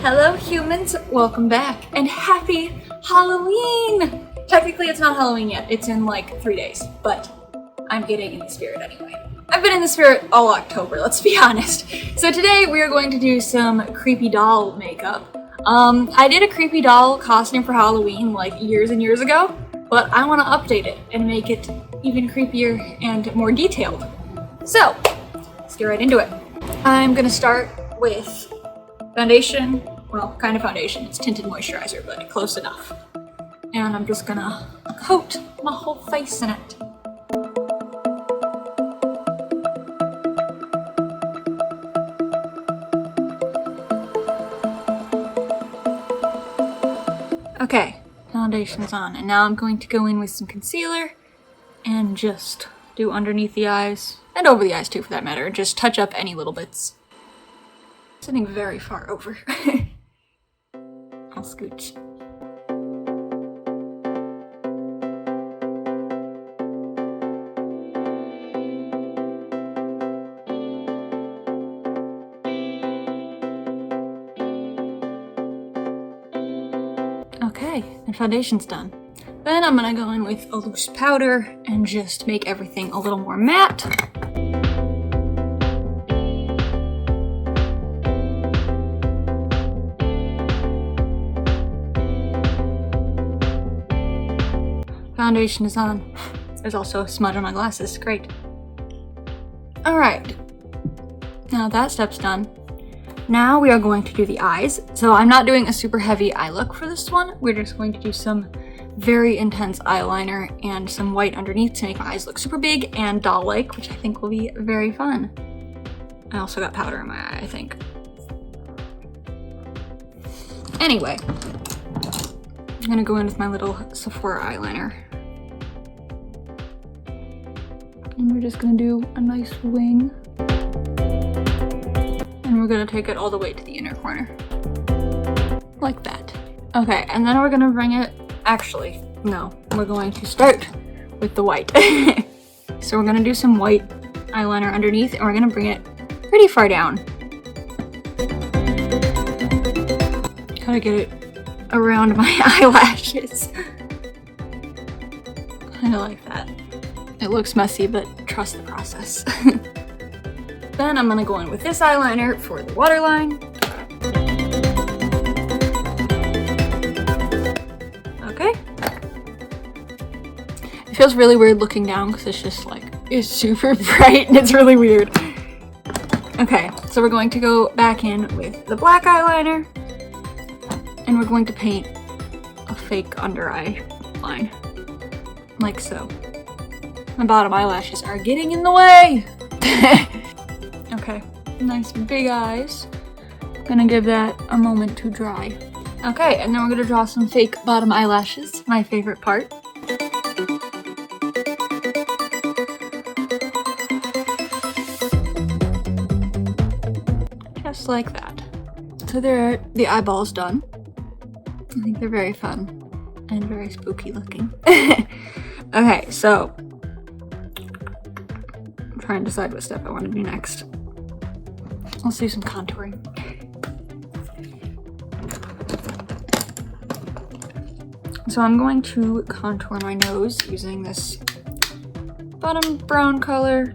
Hello humans, welcome back, and happy Halloween! Technically it's not Halloween yet, it's in like 3 days, but I'm getting in the spirit anyway. I've been in the spirit all October, let's be honest. So today we are going to do some creepy doll makeup. I did a creepy doll costume for Halloween like years and years ago, but I want to update it and make it even creepier and more detailed. So, let's get right into it. I'm gonna start with foundation. Well, kind of foundation. It's tinted moisturizer, but close enough. And I'm just gonna coat my whole face in it. Okay, foundation's on, and now I'm going to go in with some concealer and just do underneath the eyes, and over the eyes too for that matter, and just touch up any little bits. Sitting very far over. I'll scooch. Okay, and foundation's done. Then I'm gonna go in with a loose powder and just make everything a little more matte. Foundation is on. There's also a smudge on my glasses, great. Alright, now that step's done. Now we are going to do the eyes. So I'm not doing a super heavy eye look for this one. We're just going to do some very intense eyeliner and some white underneath to make my eyes look super big and doll-like, which I think will be very fun. I also got powder in my eye, I think. Anyway, I'm gonna go in with my little Sephora eyeliner. And we're just gonna do a nice wing. And we're gonna take it all the way to the inner corner. Like that. Okay, and then we're gonna bring it, actually, no, we're going to start with the white. So we're gonna do some white eyeliner underneath, and we're gonna bring it pretty far down. Gotta get it around my eyelashes. Kinda like that. It looks messy, but trust the process. Then I'm gonna go in with this eyeliner for the waterline. Okay. It feels really weird looking down because it's just like, it's super bright and it's really weird. Okay, so we're going to go back in with the black eyeliner and we're going to paint a fake under eye line. Like so. My bottom eyelashes are getting in the way! Okay, nice big eyes. Gonna give that a moment to dry. Okay, and then we're gonna draw some fake bottom eyelashes, my favorite part. Just like that. So there are the eyeballs done. I think they're very fun and very spooky looking. Okay, so I'm trying to decide what step I want to do next. Let's do some contouring. So I'm going to contour my nose using this bottom brown color.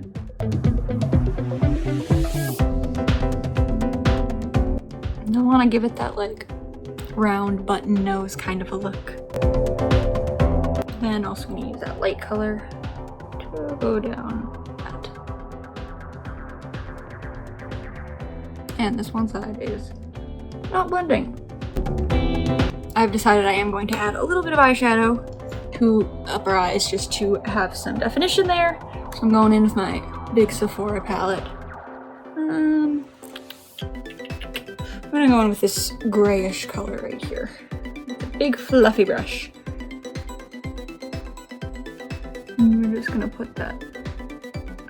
And I want to give it that like round button nose kind of a look. Then also going to use that light color to go down that. And this one side is not blending. I've decided I am going to add a little bit of eyeshadow to upper eyes just to have some definition there. So I'm going in with my big Sephora palette. I'm gonna go in with this grayish color right here. Big fluffy brush. And we're just gonna put that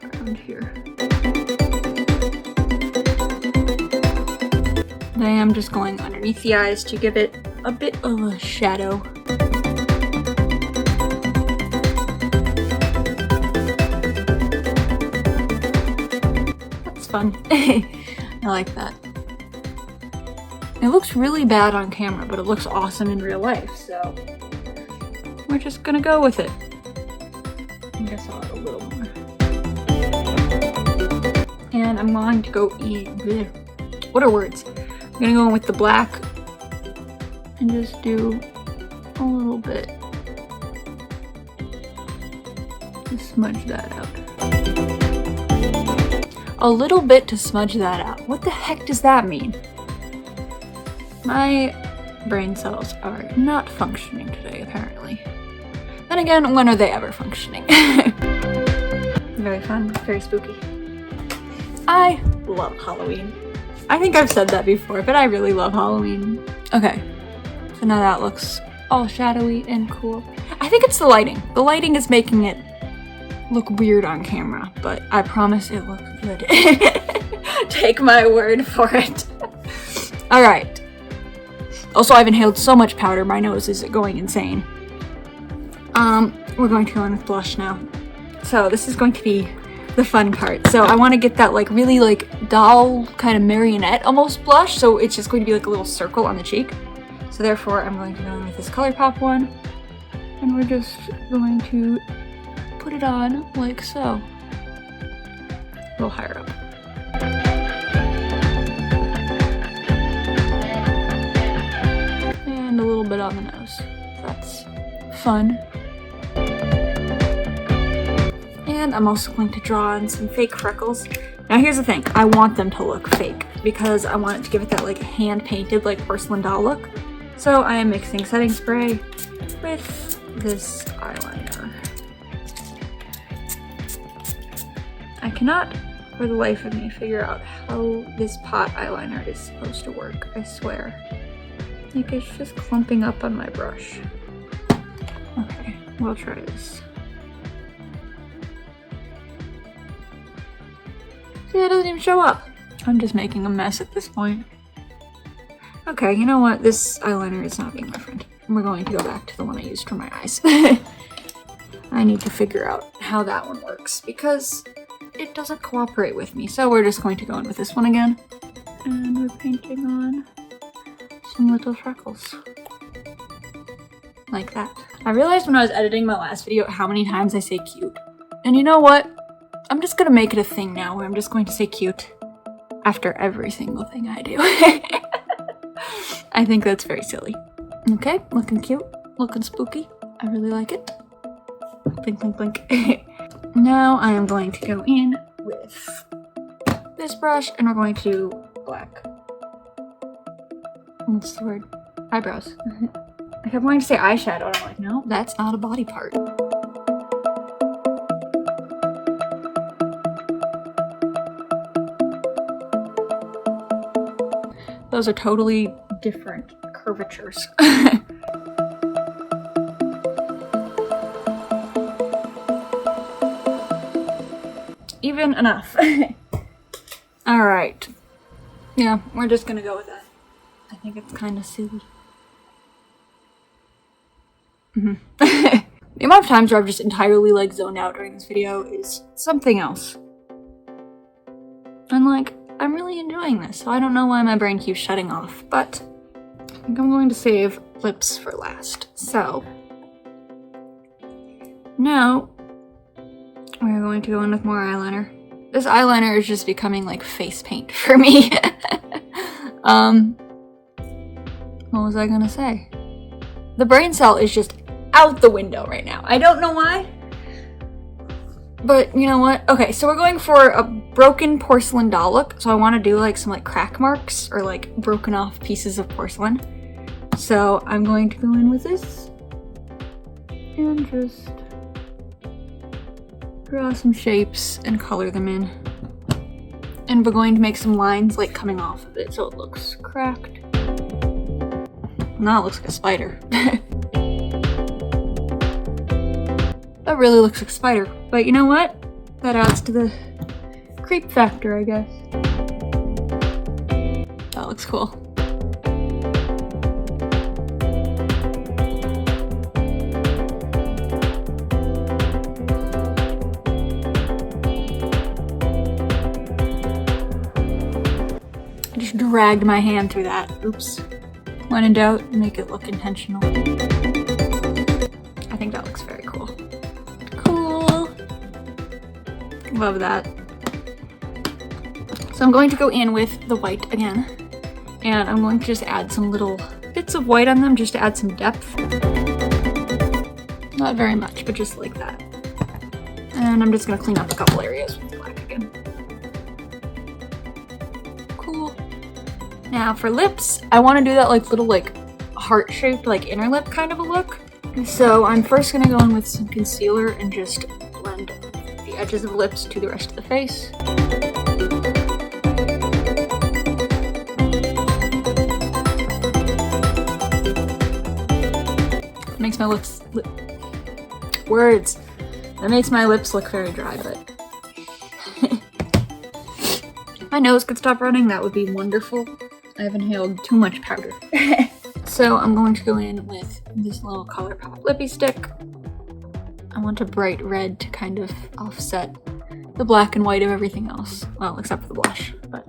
around here. And I am just going underneath the eyes to give it a bit of a shadow. That's fun. I like that. It looks really bad on camera, but it looks awesome in real life, so we're just gonna go with it. I guess I'll add a little more. And I'm going to go what are words? I'm gonna go in with the black and just do a little bit. Just smudge that out. A little bit to smudge that out. What the heck does that mean? My brain cells are not functioning today, apparently. Then again, when are they ever functioning? Very fun, very spooky. I love Halloween. I think I've said that before, but I really love Halloween. Okay, so now that looks all shadowy and cool. I think it's the lighting. The lighting is making it look weird on camera, but I promise it looks good. Take my word for it. All right. Also, I've inhaled so much powder, my nose is going insane. We're going to go in with blush now. So this is going to be the fun part. So I want to get that like really like doll kind of marionette almost blush. So it's just going to be like a little circle on the cheek. So therefore I'm going to go in with this ColourPop one. And we're just going to put it on like so. A little higher up. And a little bit on the nose. That's fun. And I'm also going to draw on some fake freckles. Now here's the thing, I want them to look fake because I want it to give it that like hand-painted like porcelain doll look. So I am mixing setting spray with this eyeliner. I cannot for the life of me figure out how this pot eyeliner is supposed to work, I swear. Like it's just clumping up on my brush. Okay, we'll try this. See, it doesn't even show up. I'm just making a mess at this point. Okay, you know what? This eyeliner is not being my friend. We're going to go back to the one I used for my eyes. I need to figure out how that one works because it doesn't cooperate with me. So we're just going to go in with this one again. And we're painting on some little freckles. Like that. I realized when I was editing my last video how many times I say cute. And you know what? I'm just gonna make it a thing now where I'm just going to say cute after every single thing I do. I think that's very silly. Okay, looking cute, looking spooky. I really like it. Blink, blink, blink. Now I am going to go in with this brush and we're going to do black. What's the word? Eyebrows. I kept wanting to say eyeshadow and I'm like, no, that's not a body part. Those are totally different curvatures. Even enough. All right. Yeah, we're just gonna go with that. I think it's kind of silly. The amount of times where I've just entirely like zoned out during this video is something else. And like, I'm really enjoying this, so I don't know why my brain keeps shutting off, but I think I'm going to save lips for last. So now we're going to go in with more eyeliner. This eyeliner is just becoming like face paint for me. What was I gonna say? The brain cell is just out the window right now. I don't know why. But you know what? Okay, so we're going for a broken porcelain doll look. So I want to do like some like crack marks or like broken off pieces of porcelain. So I'm going to go in with this and just draw some shapes and color them in. And we're going to make some lines like coming off of it so it looks cracked. Now it looks like a spider. That really looks like a spider. But you know what? That adds to the creep factor, I guess. That looks cool. I just dragged my hand through that. Oops. When in doubt, make it look intentional. I think that looks very cool. Cool. Love that. So I'm going to go in with the white again. And I'm going to just add some little bits of white on them just to add some depth. Not very much, but just like that. And I'm just gonna clean up a couple areas with black again. Cool. Now for lips, I want to do that like little like heart-shaped like inner lip kind of a look. So I'm first gonna go in with some concealer and just blend the edges of the lips to the rest of the face. It makes my lips That makes my lips look very dry, but if my nose could stop running, that would be wonderful. I've inhaled too much powder. So I'm going to go in with this little ColourPop lippy stick. I want a bright red to kind of offset the black and white of everything else. Well, except for the blush, but.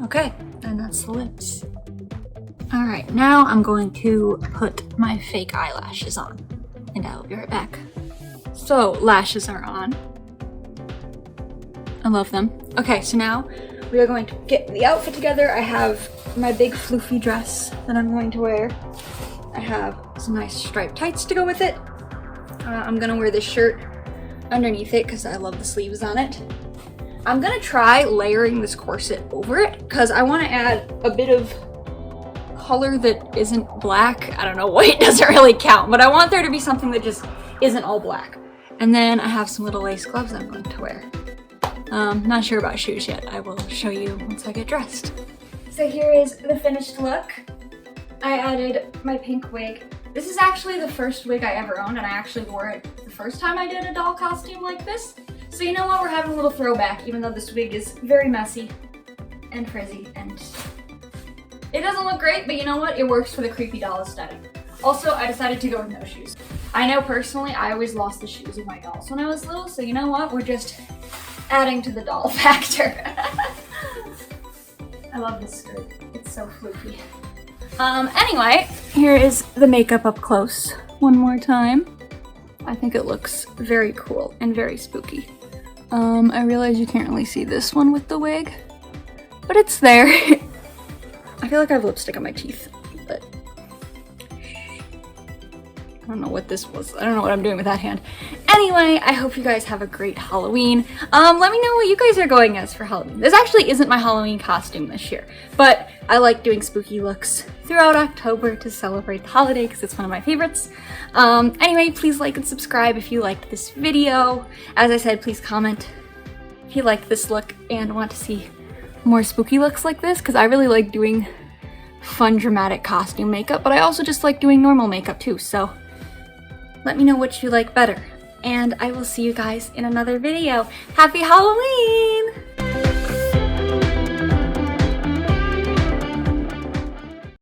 Okay, and that's the lips. All right, now I'm going to put my fake eyelashes on, and I'll be right back. So, lashes are on. I love them. Okay, so now we are going to get the outfit together. I have my big floofy dress that I'm going to wear. I have some nice striped tights to go with it. I'm gonna wear this shirt underneath it because I love the sleeves on it. I'm gonna try layering this corset over it because I want to add a bit of color that isn't black. I don't know, white doesn't really count, but I want there to be something that just isn't all black. And then I have some little lace gloves I'm going to wear. Not sure about shoes yet. I will show you once I get dressed. So here is the finished look. I added my pink wig. This is actually the first wig I ever owned, and I actually wore it the first time I did a doll costume like this. So you know what, we're having a little throwback, even though this wig is very messy and frizzy, and it doesn't look great, but you know what, it works for the creepy doll aesthetic. Also, I decided to go with no shoes. I know personally, I always lost the shoes of my dolls when I was little, so you know what, we're just adding to the doll factor. I love this skirt, it's so floofy. Anyway, here is the makeup up close one more time. I think it looks very cool and very spooky. I realize you can't really see this one with the wig, but it's there. I feel like I have lipstick on my teeth, but I don't know what this was. I don't know what I'm doing with that hand. Anyway, I hope you guys have a great Halloween. Let me know what you guys are going as for Halloween. This actually isn't my Halloween costume this year, but I like doing spooky looks throughout October to celebrate the holiday because it's one of my favorites. Anyway, please like and subscribe if you liked this video. As I said, please comment if you liked this look and want to see more spooky looks like this, because I really like doing fun, dramatic costume makeup, but I also just like doing normal makeup too, so let me know what you like better. And I will see you guys in another video. Happy Halloween!